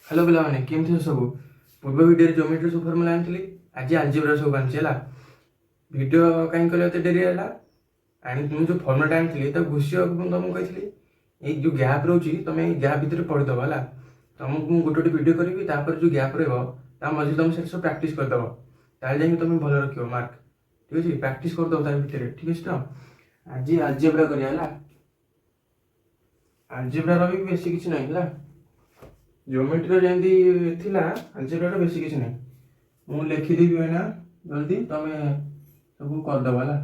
Hello पिलाने केमती सब पूर्व भिडियो ज्योमेट्री सब फर्मुला आनी आज आलजेब्रा सब आनी भिड कहीं कल डेरी है आनी जो फर्मुला आनी घुषिया तुमको कही ये जो गैप रोचे तुम गैप भितर पढ़ीदव है तुमको गोटे गोटे भिड करी जो गैप रही तुम से सब प्राक्ट करदेव ताल तुम भल रख मार्क ठीक अच्छे प्राक्ट करदेव भितर ठीक अच्छे तो आज आलजेब्रा करा आलजेब्रा भी बेसी किसी ना है ज्योमेट्री जमी थी आलजेब्रा बेसी किसी ना मुझे लिखिदेवी है जल्दी तुम सब करदेव है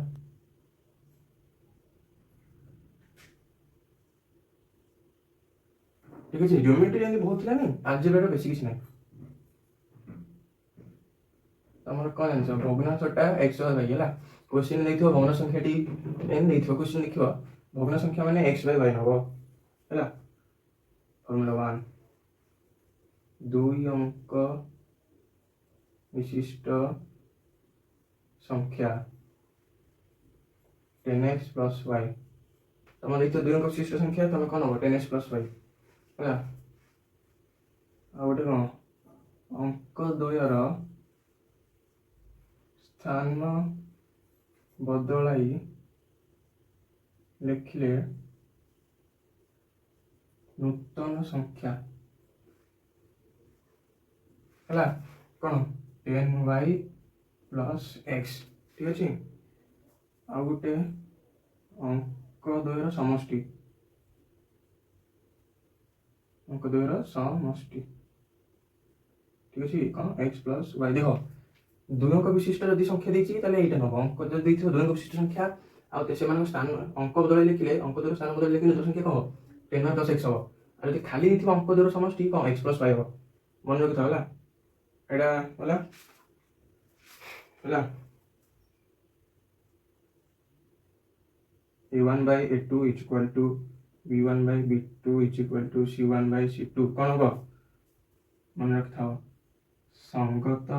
ठीक है ज्योमेट्री जमी बहुत थी आलजेब्रा बेसी किसी ना तुम कौन जान भग्नांशटा एक्स वाई है क्वेश्चन देखो भग्न संख्या क्वेश्चन लिख भग्न संख्या माने एक्स वाई नब है फर्मुला 1 दुई अंक विशिष्ट संख्या 10x प्लस वाई तुम देखो दुई अंक विशिष्ट संख्या तुम कौन हम 10x प्लस वाई है गोटे कौन अंक द्वयर स्थान बदलाई लिखिले नूतन संख्या है कौन 10y प्लस एक्स ठीक अच्छे आ गोटे अंक द्वयर समष्टि ठीक अच्छे कौन एक्स प्लस वाई देख दुई अंक विशिष्ट जदि संख्या देखिए नब अंक जो दुई अंक विशिष्ट संख्या आते स्थान अंक बदल लिखिले अंक द्वारा स्थान बदल लिखिले नूतन संख्या कह 10y प्लस एक्स हम और खाली अंक द्वारा समष्टि कौन एक्स प्लस वाई हम मन रखी था यहाँ a1 by a2 is equal to b1 by b2 is equal to c1 by c2 कौन हम मन रखी था संगत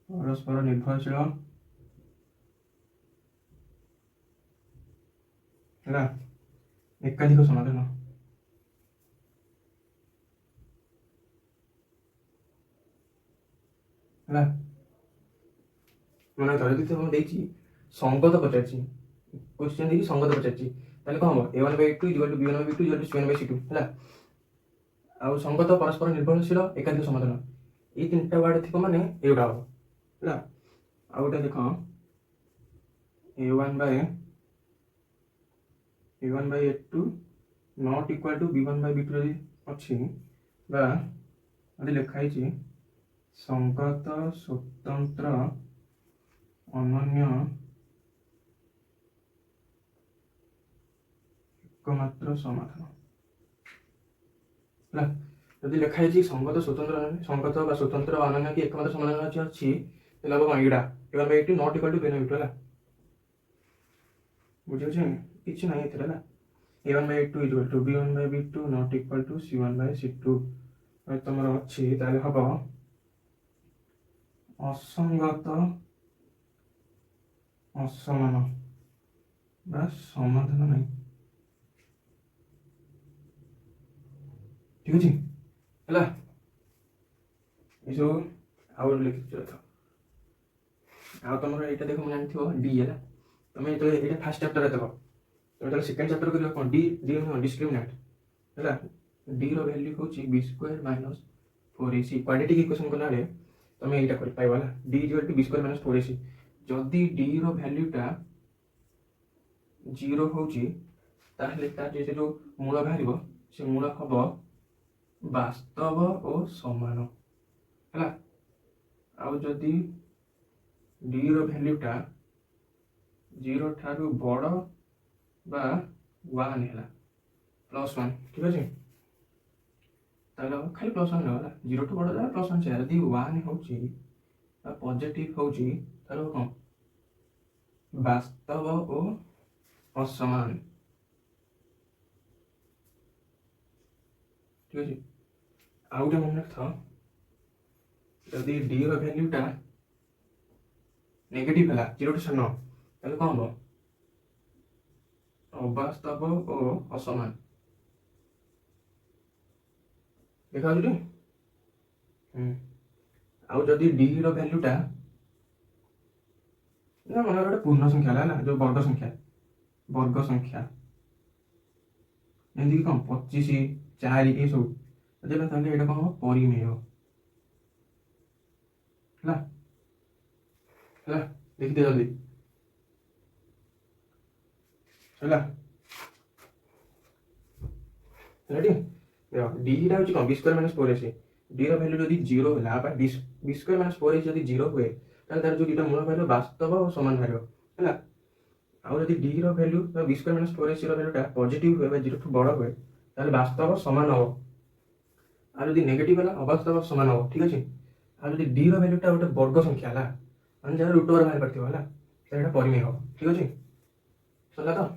परस्पर निर्भरशील है एकाधिक समाधान है मन रखी तुम संगत पचार क्वेश्चन देखिए संगत पचार कौन हम a1 by a2 equal to b1 by b2 equal to c1 by c2 है आ संगत परस्पर निर्भरशील एकाधिक समाधान ये तीन टा वर्ड थी माने एटा हम है आ गोटे देख a1 by a2 not equal to b1 by b2 यदि अच्छी लिखाई संगत स्वतंत्र अनन्य एकमात्र समाधान है जदि लिखाई संगत स्वतंत्र अनन्य की एकमात्र समाधान अच्छी हम कौन यहाँ a1 by a2 not equal to b1 by b2 है बुझे किसी ना है a1 by a2 equal to b1 by b2 not equal to c1 by c2 तुम अच्छी हम असंगत असमान समाधान नहीं ठीक अच्छे है ये सब आउ लिखी तुम यहाँ देख मुझे जानी डी है तुम ये फास्ट चैप्टर देख तुम सेकेंड चैप्टर कर कौन डी डी डिस्क्रिमिनेंट है डी रैल्यू हूँ B square minus 4ac quadratic equation कला तुम यहाँ कर पाइबा D equal to B square minus 4ac जदि डी रैल्यूटा 0 होता जो मूल बाहर से मूल हम वास्तव और समान है आउ जदि डी रैल्यूटा 0 ठारू बड़ बा 1 है +1 ठीक अच्छे खाली +1 है 0 टू बड़ा +1 से यदि 1 हो पॉजिटिव हो कौन वास्तव और असमान ठीक अच्छे आउ गए मन रख जदि डी रैल्यूटा नेगेटिव है 0 टू 9 कौन हम अवास्तव और असमान देखा टी आउ जदि डी भैल्यूटा ना मन गोटे पूर्ण संख्या है जो वर्ग संख्या एमती कौन 25 4 ये सब ये कौन हम परिमेय है देखिए जल्दी है रेडी देख डीटा हूँ कौन B square minus 4ac D value जब 0 है बी स्क्वायर माइनस 4ac जब 0 हुए तार जो दुटा मूल बाहर वास्तव और सामान बाहर है आउ जब D value B square minus 4ac भैल्यूटा पॉजिटिव हुए 0 ठू बड़ हुए तार वास्तव सामान हम आ जब नेगेटिव है अवास्तव सामान हम ठीक अच्छे आ जब डी भैल्यूटा गोटे वर्ग संख्या है मैंने जहाँ रूट ओवर बाहर पार्थिव है तो परिमेय हम ठीक अच्छे सरला तो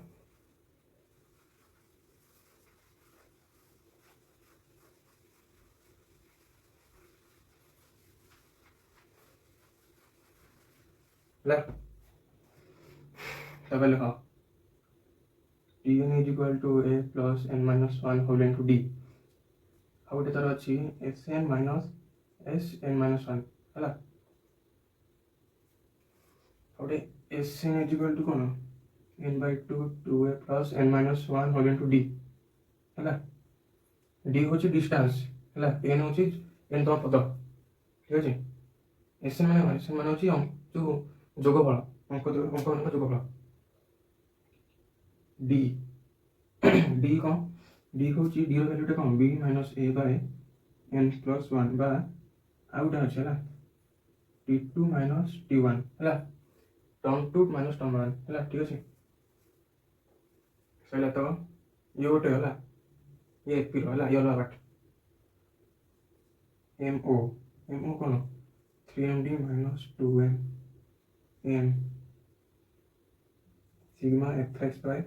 लिख dn is equal to a plus n minus 1 whole into d आउ गोटे तार अच्छी sn minus sn minus 1 है गोटे sn is equal to कौन n by 2 2a plus n minus 1 whole into d है d हूँ डिस्टेंस है n हूँ n तुम पद ठीक अच्छे sn मान हूँ जो जोगफल अंक मान जोगफल डी डी कौन डी हूँ डी भैल्यूटा कौन बी माइनस ए बाय एन प्लस 1 बा आउटा अच्छे है t2 माइनस t1 है टर्म 2 माइनस टर्म 1 है ठीक अच्छे सही तो ये गोटे है ये पी रहा ये अलग बाट एमओ कौन 3md minus 2m m sigma F X by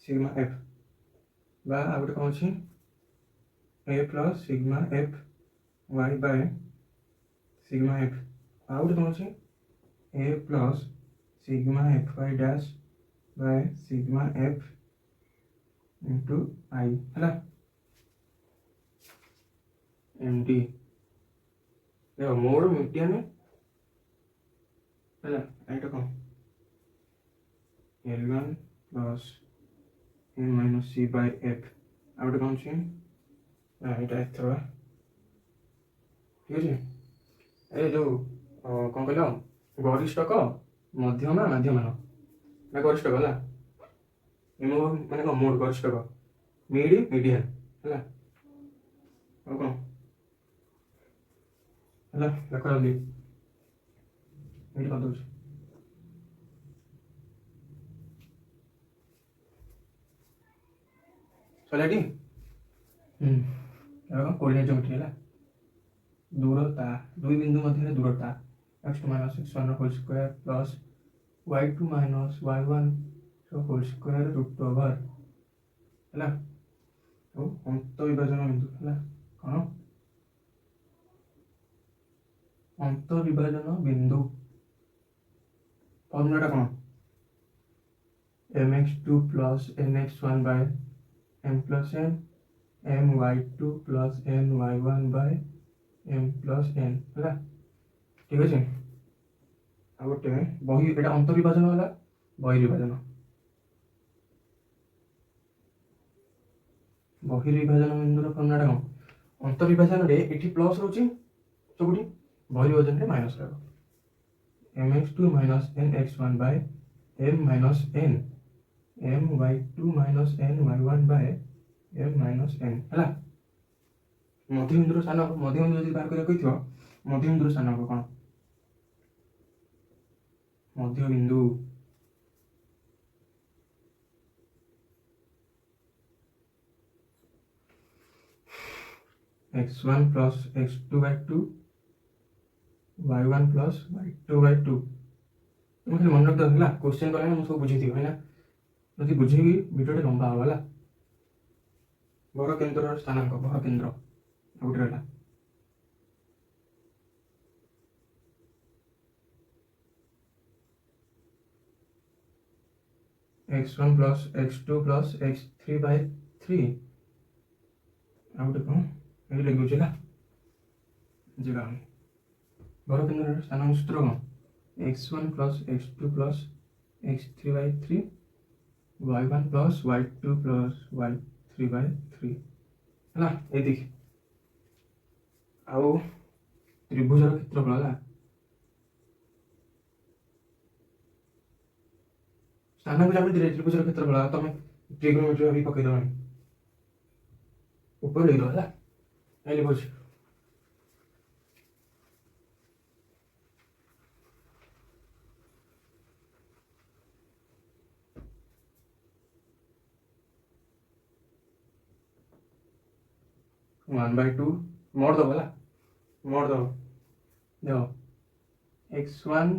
sigma F बा आ गोटे कौन अच्छी A plus sigma F Y by sigma F आ गोटे कौन अच्छी A plus sigma F Y dash by sigma F into I है एम डी देखो मोर मीडियन है एटा कौन L1 plus n minus c by f आ गोटे कौन यहाँ एथ ठीक अच्छे ए जो कौन कह गरिष्ठक मध्यमा माध्यमान ना गरिष्ठक है माने कौन मोड गरिष्ठक मीडियन है कौन है देख जल्दी ये कर दूँ चलाटी कोऑर्डिनेट ज्योमेट्री है दूरता दुई बिंदु मध्य दूरता x2 minus x1 whole square plus y2 minus y1 whole square root over है तो अंत विभाजन बिंदु है कौन अंत विभाजन बिंदु फर्मूला कौन mx2 plus nx1 by m plus n my2 plus ny1 by m plus n है ठीक अच्छे आ गोटे बही एटा अंतर्विभाजन है बहिर्विभाजन बिंदुर फर्मुला कौन अंतर्विभाजन ये प्लस रोचे सबुठी बहिर्विभाजन में माइनस रहा mx2 minus nx1 by m minus n my2 minus ny1 by m minus n है मध्यबिंदुर स्थानक मध्यबिंदु जब बाहर कर मध्यबिंदुर स्थानक कौन मध्यबिंदु x1 plus x2 by 2 y1 plus y2 by 2 तुम खाली मन रख है क्वेश्चन कला मुझे सब बुझे है ना जब बुझेगी भिडियो लंबा होगा भर केन्द्र स्थानांक भर केन्द्र गोटे रहा x1 plus x2 plus x3 by 3 आ गोटे कौन ଏଠି ଲେଖୁଛି ହେଲା ଜାଗା ଘର କେନ୍ଦ୍ରରେ ସ୍ଥାନାଙ୍କ ସୂତ୍ର କ'ଣ x1 plus x2 plus x3/3 y1 plus y2 plus y3/3 ହେଲା ଏତିକି। ଆଉ ତ୍ରିଭୁଜର କ୍ଷେତ୍ରଫଳ ହେଲା ସ୍ଥାନକୁ ଜାଣିଥିଲେ ତ୍ରିଭୁଜର କ୍ଷେତ୍ରଫଳ ତମେ ଟ୍ରିଗୋନୋମେଟ୍ରି ଭାବି ପକେଇଦବନି ଉପରେ ଲେଖିଦବ ହେଲା ଏଇ ଲେଖୁଛି 1/2 मोड़ दो बोला मोड़ दो देखो x1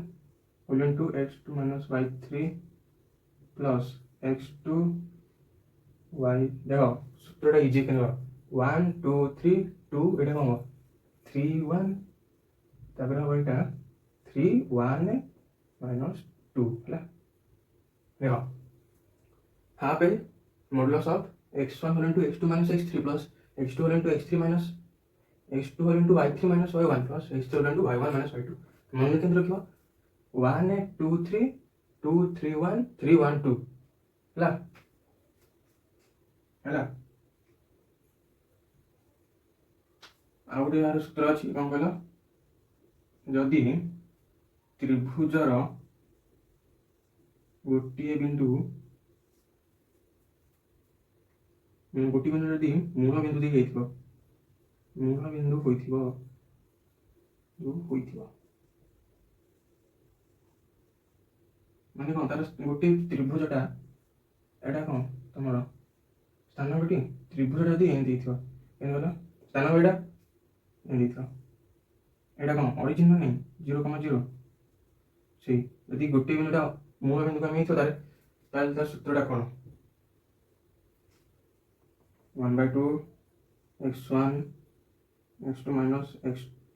whole into x2 minus y3 plus x2 y देखो सूत्रटा इजी करवा 1 2 3 2 एटा हम 3 1 तापर हम एटा 3 1 माइनस 2 हला देखो हाफ है modulus of x1 whole into x2 minus x3 plus x2 whole into x3 minus x2 whole into y3 minus y1 plus x3 whole into y1 minus y2 मन केंद्र रखिबो 1 2 3 2 3 1 3 1 2 हला हला आ गुटे यार सूत्र अछि कोन कहलो जदि त्रिभुजर गोटे बिंदु गोटे बिंदु जदि मूल बिंदु दे हेइथिबो मूल बिंदु होइथिबो माने कोन तार गोटे त्रिभुजटा एटा कोन तमरो स्थान गोटे त्रिभुज जदि एन देथिबो एन गलो स्थान एटा एन देथिबो एटा कोन ओरिजिन नै 0,0 से यदि गोटे बिंदुटा मूल बिंदु का हेइथो तार सूत्रटा कोन 1/2 x1 x2 minus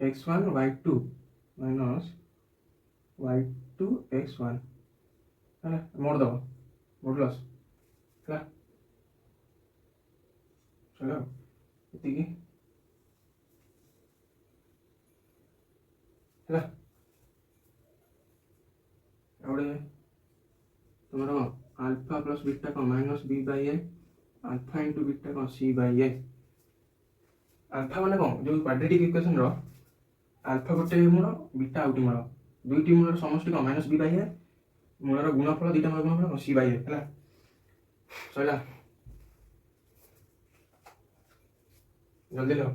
x1 y2 minus y2 x1 है मोड़ दो मोडुलस है चलो इतनी है और तुम अल्फा प्लस बीटा को minus B by A alpha into beta को सी बाई ए अल्फा माने कौन जो क्वाड्रेटिक इक्वेशन रो अल्फा गोटे मूल बीटा आउटी मूल दुईटी मूल समष्टि कौन माइनस बी बाई ए मूलर गुणफल दुईटा मूल गुणफल सी बाई ए है सैला जल्दी लो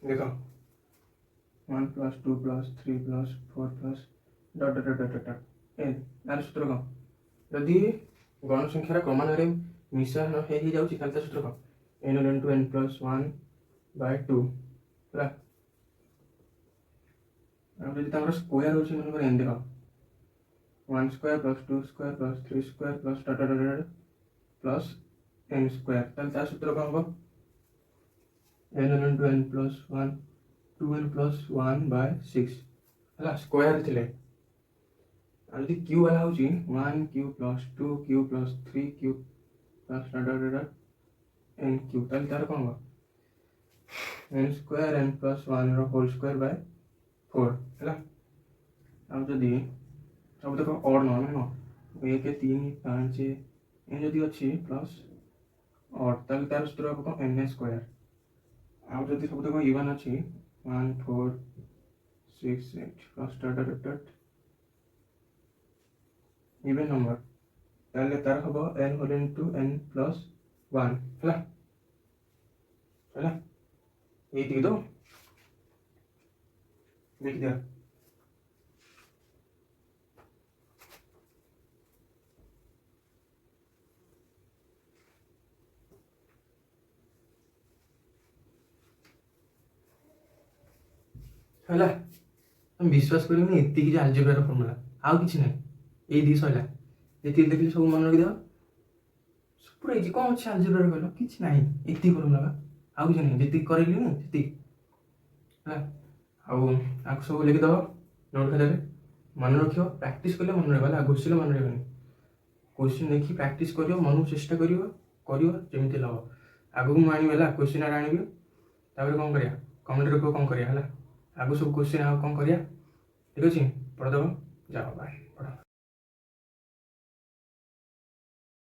देखो 1 plus 2 plus 3 plus 4 plus dot dot dot dot N यार सूत्र कौन यदि गण संख्यार क्रमान्वय मिश्रण हो जाऊँगी खाली सूत्र कौन n इनटू n प्लस 1/2 है जब स्क्वायर हो मन देख 1 square plus 2 square plus 3 square plus dot dot dot plus n square तार सूत्र कौन हम n into n plus 1 2n plus 1 by 6 है स्क्वायर थिले यदि क्यू वाला हूँ 1 cube plus 2 cube plus 3 cube plus N cube तार कौन हम N square N plus 1 whole square by 4 है अब जदि सब देख ऑड न 1 3 5 एन जदि अच्छी प्लस ऑड तार सूत्र हम एन स्क्वायर आउ जदि सब तक इवन अच्छी 1 4 6 8 plus dot dot dot even number ताले तार हबो n whole into n plus 1 है ये दिख दो लिख दिया है तुम विश्वास कर एति आलजेब्रार फर्मुला आउ कि ना ये दी सैला ये देखिए सब मन रखिद ପୁରା ଇଜି। କ'ଣ ଅଛି ଆଲଜେବ୍ରାରେ କହିଲ? କିଛି ନାହିଁ, ଏତିକି ଫର୍ମୁଲା ବା, ଆଉ କିଛି ନାହିଁ। ଯେତିକି କରେଇଲି ନା ସେତିକି ହେଲା। ଆଉ ଆକୁ ସବୁ ଲେଖିଦେବ ନୋଟ୍ ଖାତାରେ, ମନେ ରଖିବ। ପ୍ରାକ୍ଟିସ୍ କଲେ ମନେ ରହିବ ହେଲା, ଘୋଷିଲେ ମନେ ରହିବନି। କୋଶ୍ଚିନ୍ ଦେଖି ପ୍ରାକ୍ଟିସ୍ କରିବ, ମନକୁ ଚେଷ୍ଟା କରିବ, ଯେମିତି ହେଲେ ହେବ। ଆଗକୁ ମୁଁ ଆଣିବି ହେଲା, କୋଶ୍ଚିନ୍ ଆଣିବି। ତାପରେ କ'ଣ କରିବା, କମେଣ୍ଟରେ କୁହ କ'ଣ କରିବା ହେଲା। ଆଗକୁ ସବୁ କୋଶ୍ଚିନ୍ ଆଉ କ'ଣ କରିବା। ଠିକ୍ ଅଛି, ପଢ଼ିଦେବ, ଯାଅ, ବାଏ।